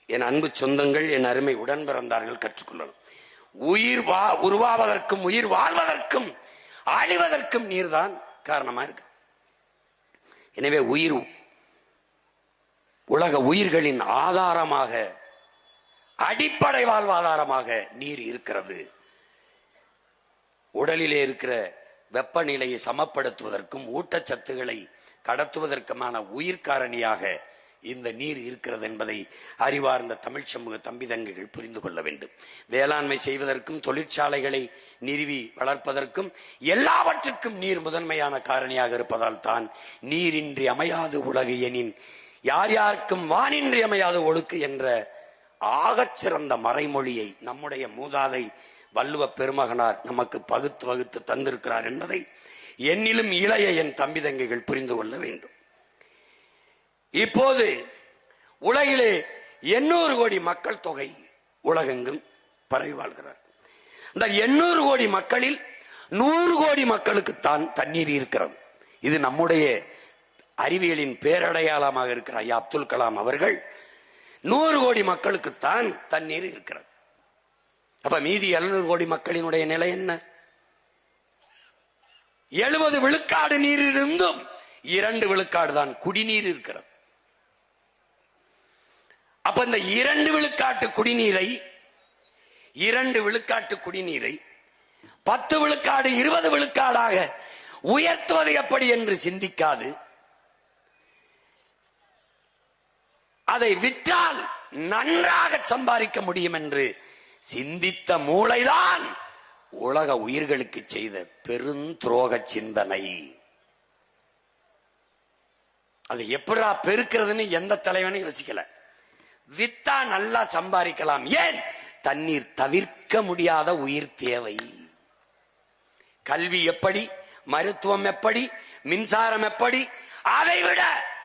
என் அன்பு சொந்தங்கள், என் அருமை உடன் பிறந்தார்கள் கற்றுக்கொள்ளணும். உயிர் உருவாவதற்கும் உயிர் வாழ்வதற்கும் அழிவதற்கும் நீர்தான் காரணமா இருக்கு. எனவே உலக உயிர்களின் ஆதாரமாக, அடிப்படை வாழ்வாதாரமாக நீர் இருக்கிறது. உடலிலே இருக்கிற வெப்பநிலையை சமப்படுத்துவதற்கும் ஊட்டச்சத்துக்களை கடத்துவதற்குமான உயிர் காரணியாக இந்த நீர் இருக்கிறது என்பதை அறிவார்ந்த தமிழ் சமூக தம்பி தங்கைகள் புரிந்து கொள்ள வேண்டும். வேளாண்மை செய்வதற்கும் தொழிற்சாலைகளை நிறுவி வளர்ப்பதற்கும் எல்லாவற்றுக்கும் நீர் முதன்மையான காரணியாக இருப்பதால் தான் நீரின்றி அமையாது உலகு எனின் யார் யாருக்கும் வானின்றி அமையாது ஒழுக்கு என்ற ஆகச்சிறந்த மறைமொழியை நம்முடைய மூதாதை வள்ளுவ பெருமகனார் நமக்கு பகுத்து வகுத்து தந்திருக்கிறார் என்பதை என்னிலும் இளைய என் தம்பி தங்கைகள் புரிந்து கொள்ள வேண்டும். இப்போது உலகிலே 800 கோடி மக்கள் தொகை உலகெங்கும் பரவி வாழ்கிறார். இந்த 800 கோடி மக்களில் 100 கோடி மக்களுக்குத்தான் தண்ணீர் இருக்கிறது. இது நம்முடைய அறிவியலின் பேரடையாளமாக இருக்கிற ஐயா அப்துல் கலாம் அவர்கள் 100 கோடி மக்களுக்குத்தான் தண்ணீர் இருக்கிறது. அப்ப மீதி 700 கோடி மக்களினுடைய நிலை என்ன? 70 விழுக்காடு நீர் இருந்தும் 2 விழுக்காடு தான் குடிநீர் இருக்கிறது. அப்ப இந்த 2 விழுக்காட்டு குடிநீரை 10 விழுக்காடு 20 விழுக்காடாக உயர்த்துவது எப்படி என்று சிந்திக்காது, அதை விற்றால் நன்றாக சம்பாதிக்க முடியும் என்று சிந்தித்த மூளைதான் உலக உயிர்களுக்கு செய்த பெருந்துரோக சிந்தனை. அது எப்படா பெருக்கிறதுன்னு எந்த தலைவனும் யோசிக்கல. வித்தா நல்லா சம்பாதிக்கலாம். ஏன்? தண்ணீர் தவிர்க்க முடியாத உயிர் தேவை. கல்வி எப்படி, மருத்துவம் எப்படி, மின்சாரம் எப்படி, அதை விட